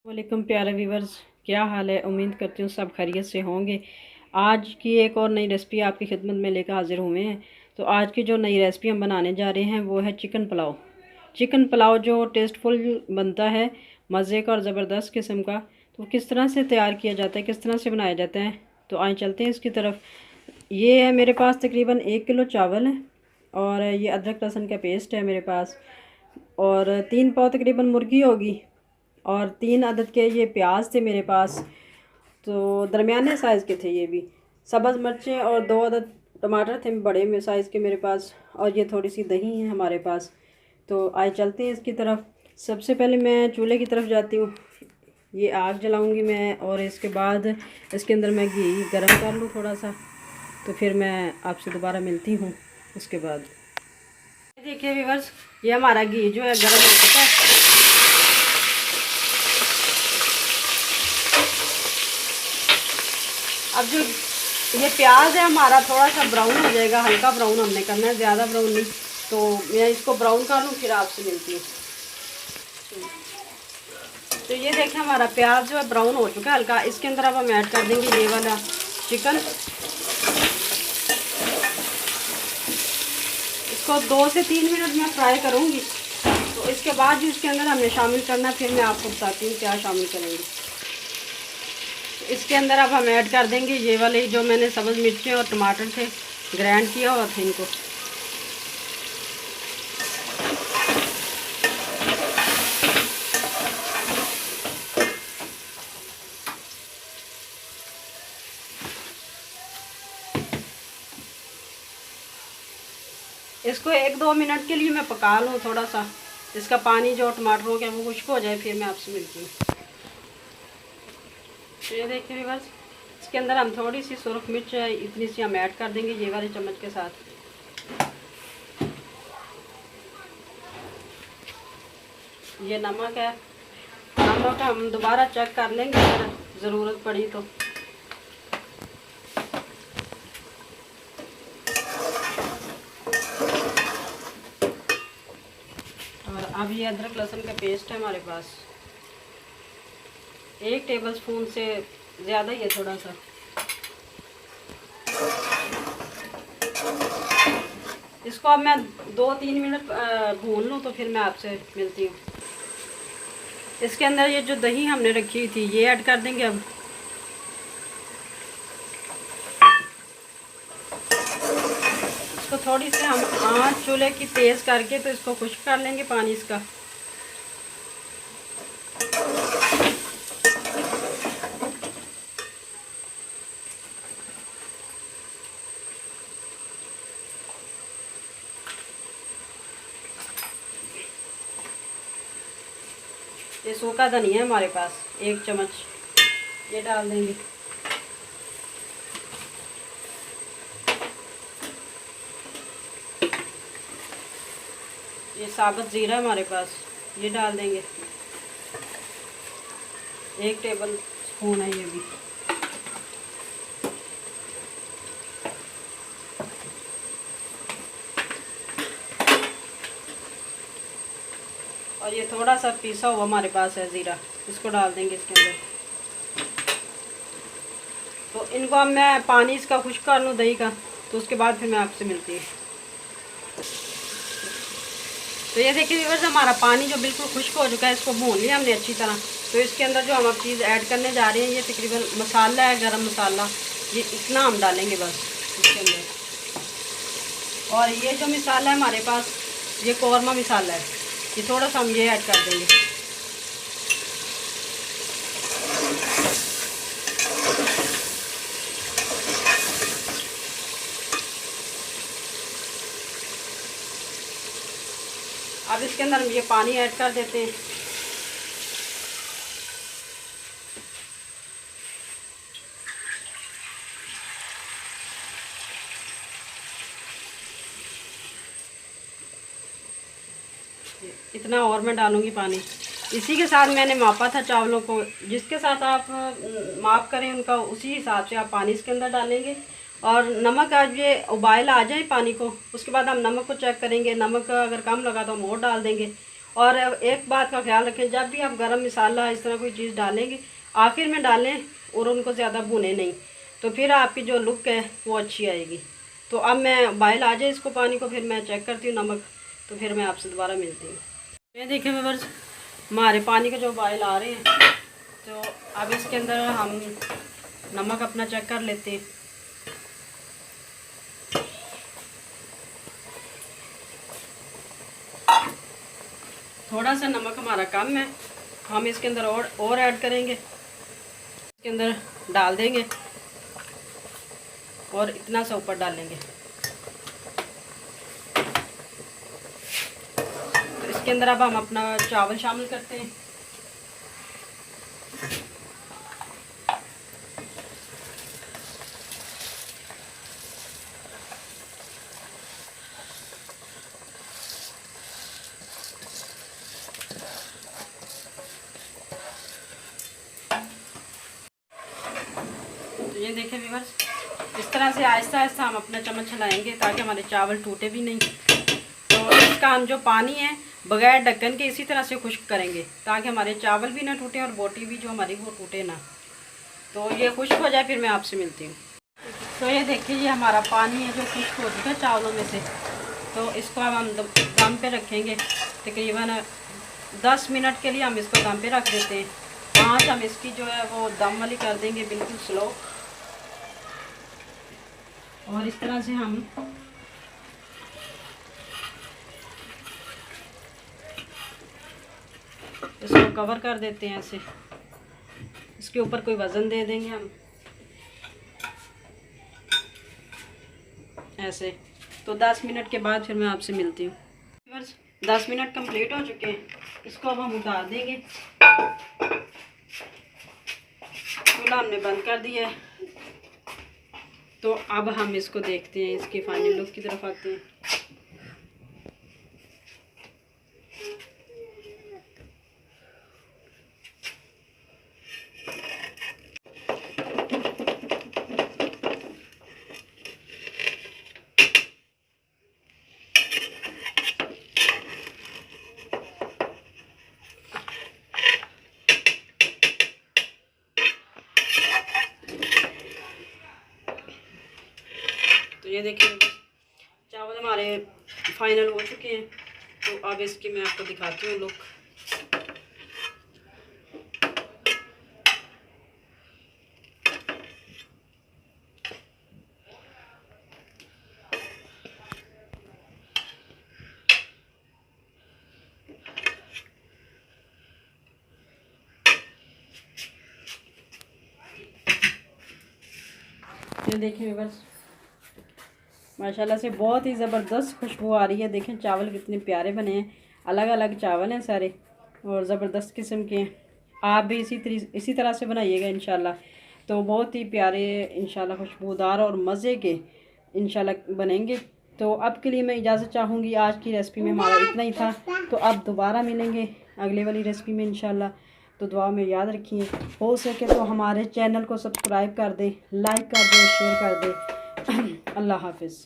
वालेकुम प्यारे व्यूवर्स, क्या हाल है। उम्मीद करती हूँ सब खैरियत से होंगे। आज की एक और नई रेसिपी आपकी खिदमत में लेकर हाजिर हुए हैं। तो आज की जो नई रेसिपी हम बनाने जा रहे हैं वो है चिकन पुलाव। चिकन पुलाव जो टेस्टफुल बनता है, मज़े का और ज़बरदस्त किस्म का। तो किस तरह से तैयार किया जाता है, किस तरह से बनाया जाता है, तो आए चलते हैं इसकी तरफ। ये है मेरे पास तकरीबन 1 किलो चावल है, और ये अदरक लहसुन का पेस्ट है मेरे पास, और 3 पाव तकरीबन मुर्गी होगी, और 3 अदद के ये प्याज थे मेरे पास, तो दरमियाने साइज़ के थे ये भी। सब्ज़ मिर्चें और 2 अदद टमाटर थे बड़े में साइज़ के मेरे पास, और ये थोड़ी सी दही है हमारे पास। तो आइए चलते हैं इसकी तरफ। सबसे पहले मैं चूल्हे की तरफ जाती हूँ। ये आग जलाऊंगी मैं, और इसके बाद इसके अंदर मैं घी गरम कर लूँ थोड़ा सा, तो फिर मैं आपसे दोबारा मिलती हूँ उसके बाद। देखिए व्यूअर्स, ये हमारा घी जो है गरम हो चुका है। अब जो ये प्याज है हमारा थोड़ा सा ब्राउन हो जाएगा, हल्का ब्राउन हमने करना है, ज़्यादा ब्राउन नहीं। तो मैं इसको ब्राउन कर लूँ फिर आपसे मिलती हूँ। तो ये देखें हमारा प्याज जो है ब्राउन हो चुका है हल्का। इसके अंदर अब हम ऐड कर देंगे ये वाला चिकन। इसको 2 से 3 मिनट में फ्राई करूँगी। तो इसके बाद जो इसके अंदर हमें शामिल करना है, फिर मैं आपको बताती हूँ क्या शामिल करेंगे। इसके अंदर अब हम ऐड कर देंगे ये वाले जो मैंने सब्ज़ मिर्चें और टमाटर थे ग्राइंड किया हुआ था इनको। इसको 1-2 मिनट के लिए मैं पका लूँ थोड़ा सा। इसका पानी जो टमाटरों का वो खुश्क हो जाए, फिर मैं आपसे मिलती हूँ। तो ये देखिए बस, इसके अंदर हम थोड़ी सी सुरख मिर्च है इतनी सी हम ऐड कर देंगे ये वाले चम्मच के साथ। ये नमक है, नमक हम दोबारा चेक कर लेंगे अगर ज़रूरत पड़ी तो। और अब ये अदरक लहसुन का पेस्ट है हमारे पास, 1 टेबलस्पून से ज़्यादा ही है थोड़ा सा। इसको अब मैं 2-3 मिनट भून लूँ तो फिर मैं आपसे मिलती हूँ। इसके अंदर ये जो दही हमने रखी हुई थी ये ऐड कर देंगे अब। इसको थोड़ी सी हम आँच चूल्हे की तेज़ करके तो इसको खुश्क कर लेंगे पानी इसका। ये सूखा धनिया है हमारे पास 1 चम्मच, ये डाल देंगे। ये साबुत ज़ीरा हमारे पास, ये डाल देंगे, 1 टेबल स्पून है ये भी। और ये थोड़ा सा पिसा हुआ हमारे पास है ज़ीरा, इसको डाल देंगे इसके अंदर। तो इनको अब मैं पानी इसका खुश्क कर लूँ दही का, तो उसके बाद फिर मैं आपसे मिलती हूँ। तो ये देखिए व्यूअर्स, हमारा पानी जो बिल्कुल खुश्क हो चुका है, इसको भून लिया हमने अच्छी तरह। तो इसके अंदर जो हम अब चीज़ ऐड करने जा रहे हैं, ये तकरीबन मसाला है, गरम मसाला, ये इतना हम डालेंगे बस इसके अंदर। और ये जो मसाला है हमारे पास, ये कौरमा मसाला है, ये थोड़ा सा हम ये ऐड कर देंगे। अब इसके अंदर हम ये पानी ऐड कर देते हैं। इतना और मैं डालूंगी पानी। इसी के साथ मैंने मापा था चावलों को, जिसके साथ आप माप करें उनका उसी हिसाब से आप पानी इसके अंदर डालेंगे। और नमक आज ये उबाल आ जाए पानी को, उसके बाद हम नमक को चेक करेंगे। नमक अगर कम लगा तो हम और डाल देंगे। और एक बात का ख्याल रखें, जब भी आप गरम मसाला इस तरह कोई चीज़ डालेंगे आखिर में डालें और उनको ज़्यादा भुने नहीं, तो फिर आपकी जो लुक है वो अच्छी आएगी। तो अब मैं बॉयल आ जाए इसको पानी को, फिर मैं चेक करती हूँ नमक, तो फिर मैं आपसे दोबारा मिलती हूँ। ये देखिए व्यूअर्स, हमारे पानी के जो बॉयल आ रहे हैं, तो अब इसके अंदर हम नमक अपना चेक कर लेते हैं। थोड़ा सा नमक हमारा कम है, हम इसके अंदर और ऐड करेंगे, इसके अंदर डाल देंगे और इतना सा ऊपर डालेंगे। तो इसके अंदर अब हम अपना चावल शामिल करते हैं। ये देखिए व्यूअर्स, इस तरह से आहिस्ता आहिस्ता हम अपना चम्मच चलाएंगे ताकि हमारे चावल टूटे भी नहीं। तो इसका हम जो पानी है बगैर ढक्कन के इसी तरह से खुश्क करेंगे ताकि हमारे चावल भी ना टूटे और बोटी भी जो हमारी वो टूटे ना। तो ये खुश्क हो जाए फिर मैं आपसे मिलती हूँ। तो ये देखिए, ये हमारा पानी है जो खुश्क हो चुका है चावलों में से। तो इसको अब हम दम पे रखेंगे, तकरीबन 10 मिनट के लिए हम इसको दम पे रख देते हैं। आँच हम इसकी जो है वो दम वाली कर देंगे, बिल्कुल स्लो। और इस तरह से हम इसको कवर कर देते हैं ऐसे। इसके ऊपर कोई वज़न दे देंगे हम ऐसे। तो 10 मिनट के बाद फिर मैं आपसे मिलती हूँ। 10 मिनट कंप्लीट हो चुके हैं, इसको अब हम उतार देंगे। चूल्हा हमने बंद कर दिया है। तो अब हम इसको देखते हैं, इसके फाइनल लुक की तरफ आते हैं। तो ये देखिए, चावल हमारे फाइनल हो चुके हैं। तो अब इसकी मैं आपको दिखाती हूँ लुक। ये देखिए बस, माशाल्लाह से बहुत ही ज़बरदस्त खुशबू आ रही है। देखें चावल कितने प्यारे बने हैं, अलग अलग चावल हैं सारे और ज़बरदस्त किस्म के हैं। आप भी इसी तरह से बनाइएगा इंशाल्लाह। तो बहुत ही प्यारे इंशाल्लाह खुशबूदार और मज़े के इंशाल्लाह बनेंगे। तो अब के लिए मैं इजाज़त चाहूँगी। आज की रेसिपी में हमारा इतना ही था। तो अब दोबारा मिलेंगे अगले वाली रेसिपी में इंशाल्लाह। तो दुआ में याद रखिए, हो सके तो हमारे चैनल को सब्सक्राइब कर दें, लाइक कर दें, शेयर कर दें। अल्लाह हाफ़िज़।